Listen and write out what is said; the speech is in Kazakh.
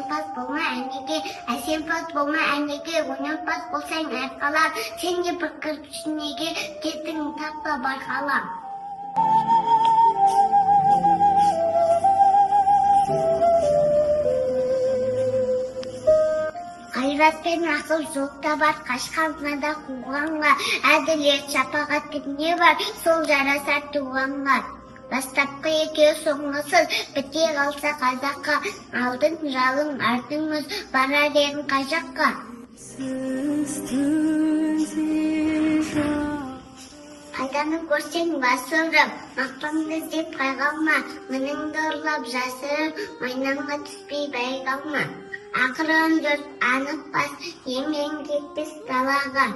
Әсемпаз болма әнеге, әсемпаз болма әнеге, өнерпаз болсаң әрқалам, сен де бір кірпішінеге, кетің таппа байқалам. Қайрат пен ақыл жоқта бар, қашқанға қуғанға, әділет шапағат не бар, сол жарасар туғанға. Бастапқы екеу соңғысыз, біте қалса қазаққа, алдың жалың артыңыз, барар едің қай жаққа. Пайданы көрсең басы ұрып, мақтанды іздеп қайғалма, мініңді ұрлап жасырып, майнанға түспей байғалма. Ақырын жұрт анық бас, емен кетпес далаға.